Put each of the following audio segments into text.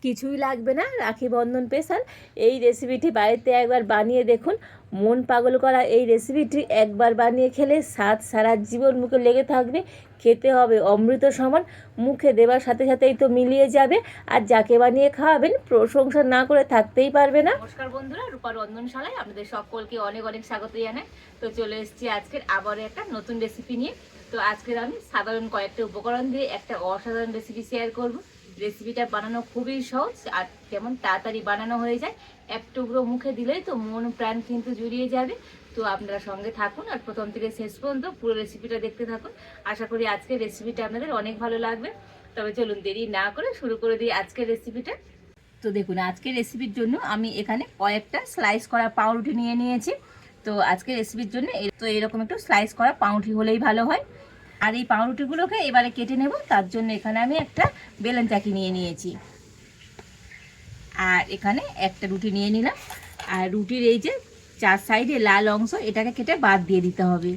কিছুই লাগবে না, রাখি বন্ধন স্পেশাল এই রেসিপিটি বাড়িতে একবার বানিয়ে দেখুন। মন পাগল করা এই রেসিপিটি একবার বানিয়ে খেলে স্বাদ সারা জীবন মুখে লেগে থাকবে। খেতে হবে অমৃত সমান, মুখে দেওয়ার সাথে সাথেই তো মিলিয়ে যাবে। আর যাকে বানিয়ে খাওয়াবেন প্রশংসা না করে থাকতেই পারবে না। নমস্কার বন্ধুরা, রূপার রন্ধনশালায় আপনাদের সকলকে অনেক অনেক স্বাগত জানাই। তো চলে এসেছি আজকের আবারও একটা নতুন রেসিপি নিয়ে। তো আজকের আমি সাধারণ কয়েকটা উপকরণ দিয়ে একটা অসাধারণ রেসিপি শেয়ার করব। রেসিপিটা বানানো খুবই সহজ আর কেমন তাড়াতাড়ি বানানো হয়ে যায়। এক টুকরো মুখে দিলেই তো মন প্রাণ কিন্তু জুড়িয়ে যাবে। তো আপনারা সঙ্গে থাকুন আর প্রথম থেকে শেষ পর্যন্ত পুরো রেসিপিটা দেখতে থাকুন। আশা করি আজকের রেসিপিটা আপনাদের অনেক ভালো লাগবে। তবে চলুন দেরি না করে শুরু করে দিই আজকের রেসিপিটা। তো দেখুন, আজকের রেসিপির জন্য আমি এখানে কয়েকটা স্লাইস করা পাউরুটি নিয়ে নিয়েছি। তো আজকের রেসিপির জন্য তো এরকম একটু স্লাইস করা পাউরুটি হলেই ভালো হয়। আর এই পাউরুটিগুলোকে এবারে কেটে নেব। তার জন্য এখানে আমি একটা বেলন চাকি নিয়ে নিয়েছি, আর এখানে একটা রুটি নিয়ে নিলাম। আর রুটির এই যে চার সাইডে লাল অংশ, এটাকে কেটে বাদ দিয়ে দিতে হবে।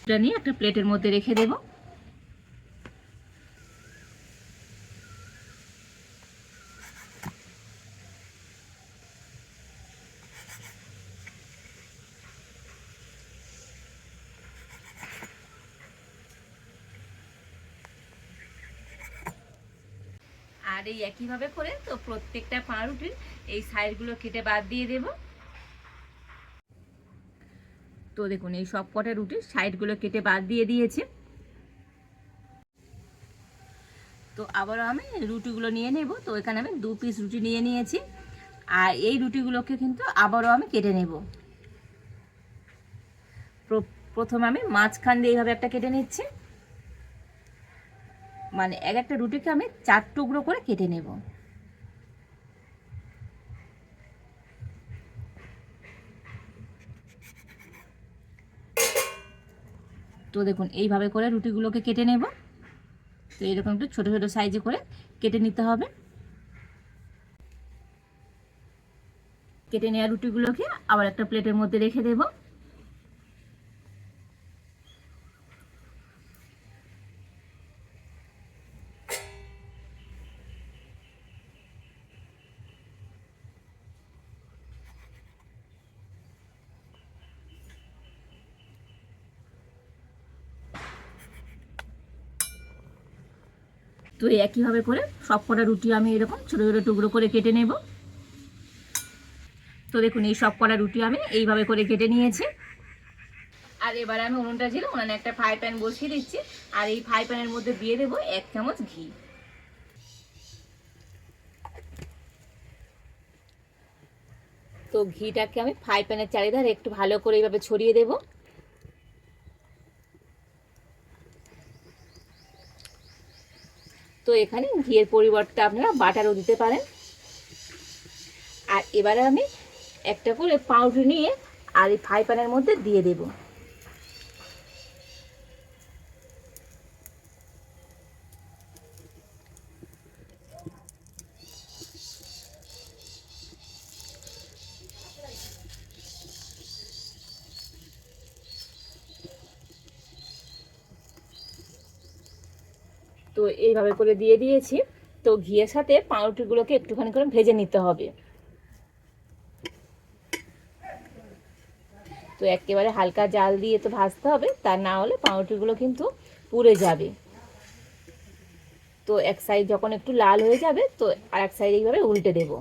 এটা নিয়ে একটা প্লেটের মধ্যে রেখে দেবো। আর এই একইভাবে করে তো প্রত্যেকটা পাউরুটির এই সাইডগুলো কেটে বাদ দিয়ে দেব। তো দেখুন, এই সব কটা রুটির সাইডগুলো কেটে বাদ দিয়ে দিয়েছে। তো আবারও আমি রুটিগুলো নিয়ে নেব। তো এখানে আমি 2 পিস রুটি নিয়ে নিয়েছি, আর এই রুটিগুলোকে কিন্তু আবারও আমি কেটে নেব। প্রথমে আমি মাঝখান দিয়ে এইভাবে একটা কেটে নিচ্ছি, মানে এক একটা রুটিকে আমি 4 টুকরো করে কেটে নেব। তো দেখুন, এইভাবে করে রুটিগুলোকে কেটে নেব। তো এরকম একটু ছোটো ছোটো সাইজে করে কেটে নিতে হবে। কেটে নেওয়া রুটিগুলোকে আবার একটা প্লেটের মধ্যে রেখে দেব। তো একইভাবে করে সব কটা রুটি আমি এরকম ছোটো ছোটো টুকরো করে কেটে নেব। তো দেখুন, এই সব কটা রুটি আমি এইভাবে করে কেটে নিয়েছি। আর এবার আমি উনুনটা ছিল, উনানে একটা ফ্রাই প্যান বসিয়ে দিচ্ছি। আর এই ফ্রাই প্যানের মধ্যে দিয়ে দেবো 1 চামচ ঘি। তো ঘিটাকে আমি ফ্রাই প্যানের চারিধারে একটু ভালো করে এইভাবে ছড়িয়ে দেব। তো এখানে ঘিয়ের পরিবর্তে আপনারা বাটারও দিতে পারেন। আর এবারে আমি একটা করে পাউরুটি নিয়ে আর এই ফ্রাই প্যানের মধ্যে দিয়ে দেব। তো এইভাবে করে দিয়ে দিয়েছি। তো ঘিয়ের সাথে পাউরুটিগুলোকে একটুখানি করে ভেজে নিতে হবে। তো একেবারে হালকা জাল দিয়ে তো ভাজতে হবে, তা না হলে পাউরুটিগুলো কিন্তু পুড়ে যাবে। তো এক সাইড যখন একটু লাল হয়ে যাবে, তো আর এক সাইড এইভাবে উল্টে দেব।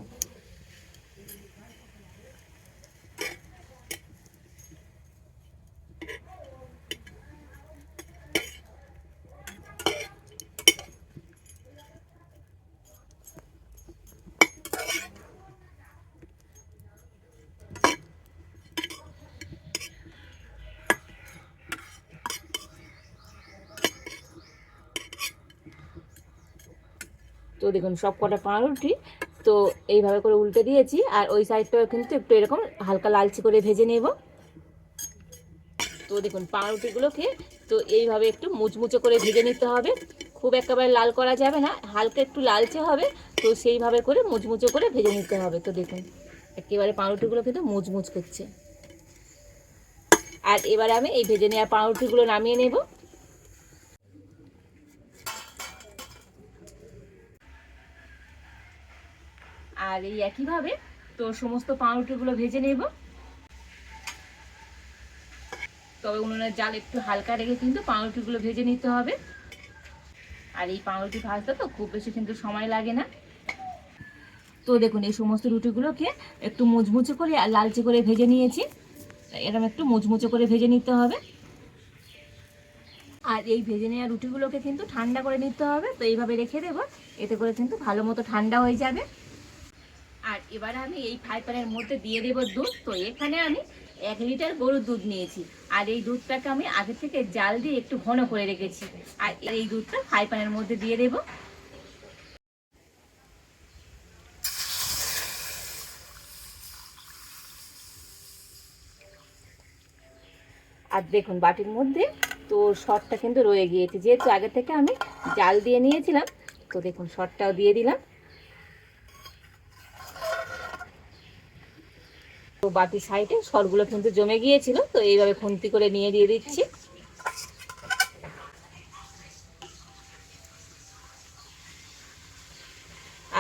তো দেখুন, সব কটা পাউরুটি তো এইভাবে করে উল্টে দিয়েছি। আর ওই সাইডটাও কিন্তু একটু এরকম হালকা লালচে করে ভেজে নেব। তো দেখুন, পাউরুটিগুলোকে তো এইভাবে একটু মুচমুচে করে ভেজে নিতে হবে। খুব একেবারে লাল করা যাবে না, হালকা একটু লালচে হবে। তো সেইভাবে করে মুচমুচে করে ভেজে নিতে হবে। তো দেখুন, একেবারে পাউরুটিগুলো কিন্তু মুচমুচ করছে। আর এবার আমি এই ভেজে নেওয়া পাউরুটিগুলো নামিয়ে নেব। আর এই একইভাবে তো সমস্ত পাউরুটিগুলো ভেজে নেব। তবে উনুনের জাল একটু হালকা রেখে কিন্তু পাউরুটিগুলো ভেজে নিতে হবে। আর এই পাউরুটি ভাজতে তো খুব বেশি কিন্তু সময় লাগে না। তো দেখুন এই সমস্ত রুটিগুলোকে একটু মুচমুচে করে আর লালচে করে ভেজে নিয়েছি। এরকম একটু মুচমুচে করে ভেজে নিতে হবে। আর এই ভেজে নেওয়া রুটিগুলোকে কিন্তু ঠান্ডা করে নিতে হবে। তো এইভাবে রেখে দেবো, এতে করে কিন্তু ভালো মতো ঠান্ডা হয়ে যাবে। আর এবারে আমি এই ফ্রাই প্যানের মধ্যে দিয়ে দেবো দুধ। তো এখানে আমি 1 লিটার গরুর দুধ নিয়েছি। আর এই দুধটাকে আমি আগে থেকে জাল দিয়ে একটু ঘন করে রেখেছি। আর এই দুধটা ফ্রাই প্যানের মধ্যে দিয়ে দেবো। আর দেখুন বাটির মধ্যে তো শর্টটা কিন্তু রয়ে গিয়েছে, যেহেতু আগে থেকে আমি জাল দিয়ে নিয়েছিলাম। তো দেখুন শর্টটাও দিয়ে দিলাম। তো বাটির সাইডে সরগুলো কিন্তু জমে গিয়েছিল, তো এইভাবে খুন্তি করে নিয়ে দিয়ে দিচ্ছি।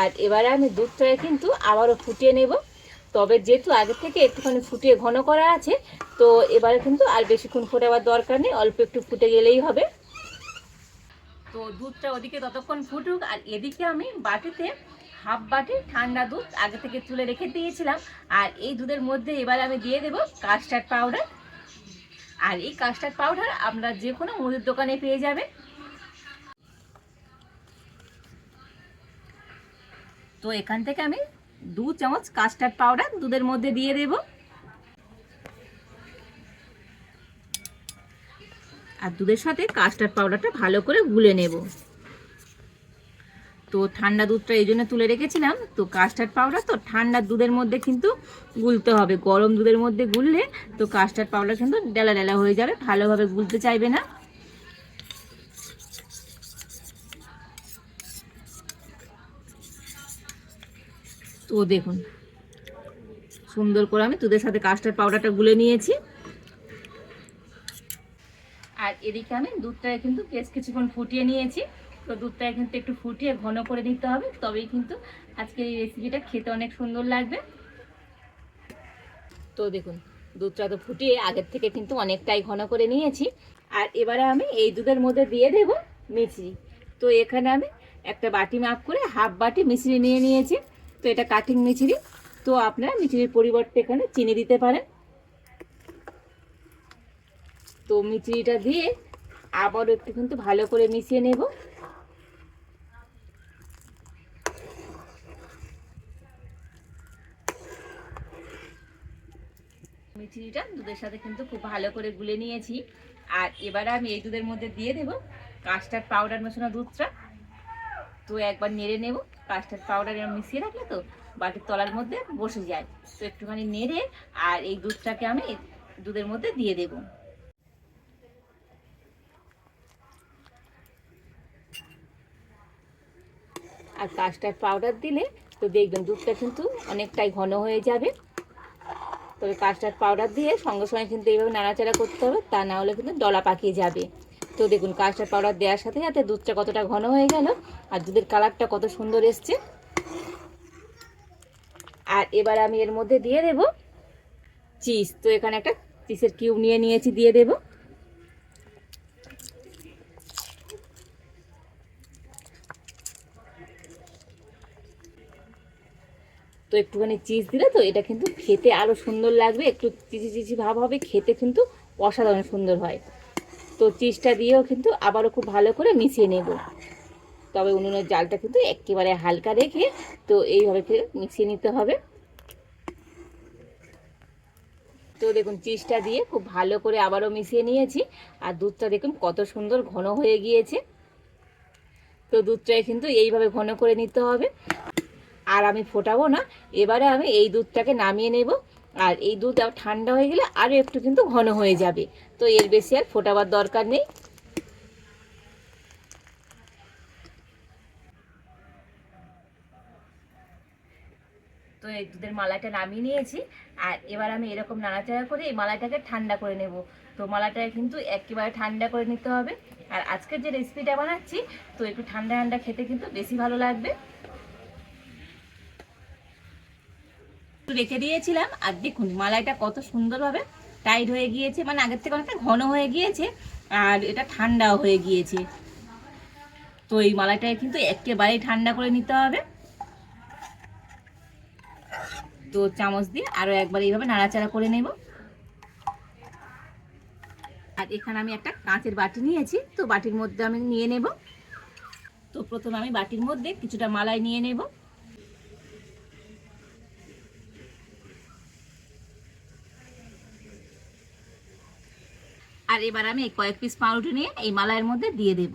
আর এবারে আমি দুধটাকে কিন্তু আবারও ফুটিয়ে নেব। তবে যেহেতু আগে থেকে একটুখানি ফুটিয়ে ঘন করা আছে, তো এবারে কিন্তু আর বেশিক্ষণ ফোটাবার দরকার নেই, অল্প একটু ফুটে গেলেই হবে। তো দুধটা ওদিকে ততক্ষণ ফুটুক। আর এদিকে আমি বাটিতে হাফ বাটি ঠান্ডা দুধ আগে থেকে তুলে রেখে দিয়েছিলাম। আর এই দুধের মধ্যে এবার আমি দিয়ে দেব কাস্টার্ড পাউডার। আর এই কাস্টার্ড পাউডার আপনারা যে কোনো মুদির দোকানে পেয়ে যাবেন। তো এখান থেকে আমি 2 চামচ কাস্টার্ড পাউডার দুধের মধ্যে দিয়ে দেব। আর দুধের সাথে কাস্টার্ড পাউডারটা ভালো করে গুলে নেব। তো ঠান্ডা দুধটা এই জন্য তুলে রেখেছিলাম। তো কাস্টার্ড পাউডার তো ঠান্ডা দুধের মধ্যে কিন্তু গুলতে হবে, গরম দুধের মধ্যে গুললে তো কাস্টার্ড পাউডার কিন্তু ডেলা ডেলা হয়ে যাবে, ভালোভাবে গুলতে চাইবে না। তো দেখুন সুন্দর করে আমি দুধের সাথে কাস্টার্ড পাউডারটা গুলে নিয়েছি। আর এদিকে আমি দুধটাকে কিন্তু বেশ কিছুক্ষণ ফুটিয়ে নিয়েছি। তো দুধটাকে কিন্তু একটু ফুটিয়ে ঘন করে নিতে হবে, তবেই কিন্তু আজকের এই রেসিপিটা খেতে অনেক সুন্দর লাগবে। তো দেখুন দুধটা তো ফুটিয়ে আগের থেকে কিন্তু অনেকটাই ঘন করে নিয়েছি। আর এবারে আমি এই দুধের মধ্যে দিয়ে দেব মিছরি। তো এখানে আমি একটা বাটি মাপ করে হাফ বাটি মিছরি নিয়ে নিয়েছি। তো এটা কাটিং মিছরি। তো আপনারা মিছরির পরিবর্তে এখানে চিনি দিতে পারেন। তো মিছরিটা দিয়ে আবারও একটু কিন্তু ভালো করে মিশিয়ে নেব। মিছরিটা দুধের সাথে কিন্তু খুব ভালো করে গুলে নিয়েছি। আর এবারে আমি এই দুধের মধ্যে দিয়ে দেব কাস্টার্ড পাউডার মেশানো দুধটা। তো একবার নেড়ে নেব। কাস্টার্ড পাউডার মিশিয়ে রাখলে তো বাটির তলার মধ্যে বসে যায়। তো একটুখানি নেড়ে আর এই দুধটাকে আমি দুধের মধ্যে দিয়ে দেব। আর কাস্টার্ড পাউডার দিলে তো দেখবেন দুধটা কিন্তু অনেকটাই ঘন হয়ে যাবে। তবে কাস্টার্ড পাউডার দিয়ে সঙ্গে সঙ্গে কিন্তু এইভাবে নাড়াচাড়া করতে হবে, তা না হলে কিন্তু ডলা পাকিয়ে যাবে। তো দেখুন কাস্টার্ড পাউডার দেওয়ার সাথে সাথে দুধটা কতটা ঘন হয়ে গেল আর দুধের কালারটা কত সুন্দর এসছে। আর এবার আমি এর মধ্যে দিয়ে দেব চিজ। তো এখানে একটা চিজের কিউব নিয়ে নিয়েছি, দিয়ে দেব। তো একটুখানি চিজ দিলে তো এটা কিন্তু খেতে আরও সুন্দর লাগবে, একটু চিচি চিচি ভাব হবে, খেতে কিন্তু অসাধারণ সুন্দর হয়। তো চিজটা দিয়েও কিন্তু আবারও খুব ভালো করে মিশিয়ে নেব। তবে উনুনের জালটা কিন্তু একেবারে হালকা রেখে তো এইভাবে মিশিয়ে নিতে হবে। তো দেখুন চিজটা দিয়ে খুব ভালো করে আবারও মিশিয়ে নিয়েছি। আর দুধটা দেখুন কত সুন্দর ঘন হয়ে গিয়েছে। তো দুধটাকে কিন্তু এইভাবে ঘন করে নিতে হবে। আর আমি ফোটাবো না, এবারে আমি এই দুধটাকে নামিয়ে নেব। আর এই দুধ ঠান্ডা হয়ে গেলে আরও একটু কিন্তু ঘন হয়ে যাবে। তো এর বেশি আর ফোটাবার দরকার নেই। তো এই দুধের মালাইটা নামিয়ে নিয়েছি, আর এবার আমি এরকম নাড়াচাড়া করে এই মালাইটাকে ঠান্ডা করে নেব। তো মালাইটাকে কিন্তু একেবারে ঠান্ডা করে নিতে হবে। আর আজকের যে রেসিপিটা বানাচ্ছি, তো একটু ঠান্ডা ঠান্ডা খেতে কিন্তু বেশি ভালো লাগবে। একটু রেখে দিয়েছিলাম, আর দেখুন মালাইটা কত সুন্দরভাবে টাইট হয়ে গিয়েছে, মানে আগের থেকে অনেকটা ঘন হয়ে গিয়েছে, আর এটা ঠান্ডাও হয়ে গিয়েছে। তো এই মালাইটাকে কিন্তু একেবারে ঠান্ডা করে নিতে হবে। তো চামচ দিয়ে আরো একবার এইভাবে নাড়াচাড়া করে নেব। আর এখানে আমি একটা কাঁচের বাটি নিয়েছি, তো বাটির মধ্যে আমি নিয়ে নেব। তো প্রথমে আমি বাটির মধ্যে কিছুটা মালাই নিয়ে নেব। আর এবার আমি কয়েক পিস পাউরুটি নিয়ে এই মালাইয়ের মধ্যে দিয়ে দেব।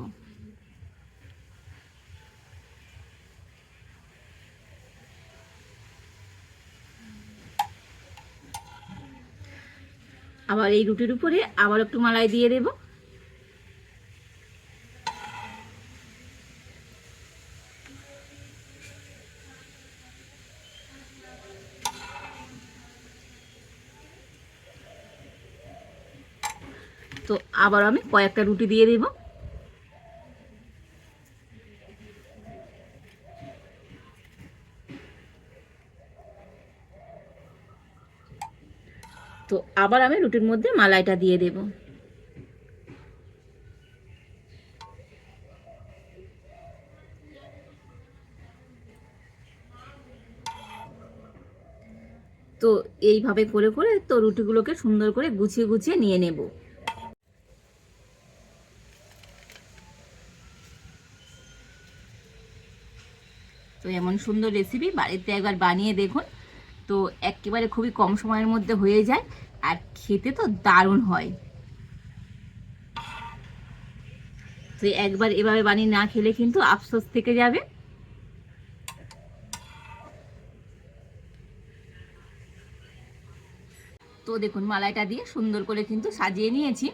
আবার এই রুটির উপরে আবার একটু মালাই দিয়ে দেব। তো আবার আমি কয়েকটা রুটি দিয়ে দেব। তো আবার আমি রুটির মধ্যে মালাইটা দিয়ে দেব। তো এইভাবে করে করে তো রুটিগুলোকে সুন্দর করে গুছিয়ে গুছিয়ে নিয়ে নেব। তো এমন সুন্দর রেসিপি বাড়িতে একবার বানিয়ে দেখুন। তো একেবারে খুবই কম সময়ের মধ্যে হয়ে যায়, আর খেতে তো দারুণ হয়। তো একবার এভাবে বানিয়ে না খেলে কিন্তু আফসোস থেকে যাবে। তো দেখুন মালাইটা দিয়ে সুন্দর করে কিন্তু সাজিয়ে নিয়েছি,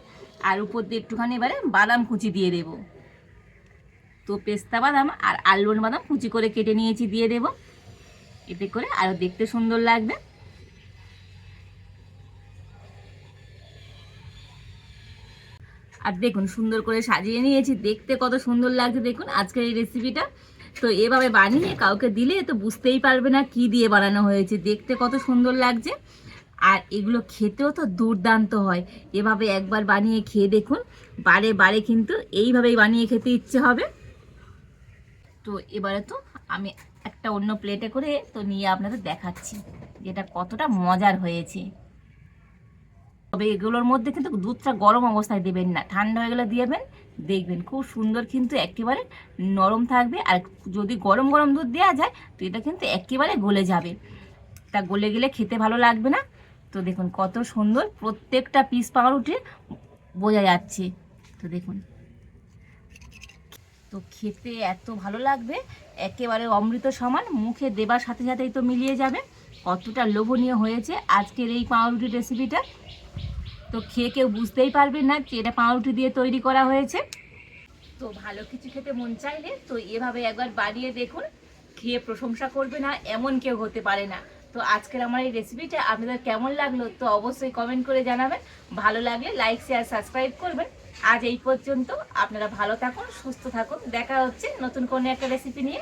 আর উপর দিয়ে একটুখানি এবারে বাদাম কুচি দিয়ে দেব। তো পেস্তা বাদাম আর আলমন্ড বাদাম কুচি করে কেটে নিয়েছি, দিয়ে দেব। এতে করে আরো দেখতে সুন্দর লাগবে। আর দেখুন সুন্দর করে সাজিয়ে নিয়েছি, দেখতে কত সুন্দর লাগছে দেখুন আজকের এই রেসিপিটা। তো এভাবে বানিয়ে কাউকে দিলে তো বুঝতেই পারবে না কি দিয়ে বানানো হয়েছে, দেখতে কত সুন্দর লাগছে। আর এগুলো খেতেও তো দুর্দান্ত হয়। এভাবে একবার বানিয়ে খেয়ে দেখুন, বারে বারে কিন্তু এইভাবেই বানিয়ে খেতে ইচ্ছে হবে। তো এবারে তো আমি একটা অন্য প্লেটে করে তো নিয়ে আপনাদের দেখাচ্ছি যেটা কতটা মজার হয়েছে। তবে এগুলোর মধ্যে কিন্তু দুধটা গরম অবস্থায় দেবেন না, ঠান্ডা হয়ে গেলে দিয়েবেন, দেখবেন খুব সুন্দর কিন্তু একেবারে নরম থাকবে। আর যদি গরম গরম দুধ দেওয়া যায় তো এটা কিন্তু একেবারে গলে যাবে, তা গলে গেলে খেতে ভালো লাগবে না। তো দেখুন কত সুন্দর প্রত্যেকটা পিস পাউরুটি বোঝা যাচ্ছে। তো দেখুন, তো খেতে এত ভালো লাগবে, একেবারে অমৃত সমান, মুখে দেবার সাথে সাথেই তো মিলিয়ে যাবে। কতটা লোভনীয় হয়েছে আজকের এই পাউরুটি রেসিপিটা। তো খেয়ে কেউ বুঝতেই পারবেন না যে এটা পাউরুটি দিয়ে তৈরি করা হয়েছে। তো ভালো কিছু খেতে মন চাইলে তো এভাবে একবার বানিয়ে দেখুন, খেয়ে প্রশংসা করবে না এমন কেউ হতে পারে না। তো আজকের আমার এই রেসিপিটা আপনাদের কেমন লাগলো তো অবশ্যই কমেন্ট করে জানাবেন। ভালো লাগলে লাইক শেয়ার সাবস্ক্রাইব করবেন। আজ এই পর্যন্ত, আপনারা ভালো থাকুন, সুস্থ থাকুন, দেখা হচ্ছে নতুন কোনো একটা রেসিপি নিয়ে।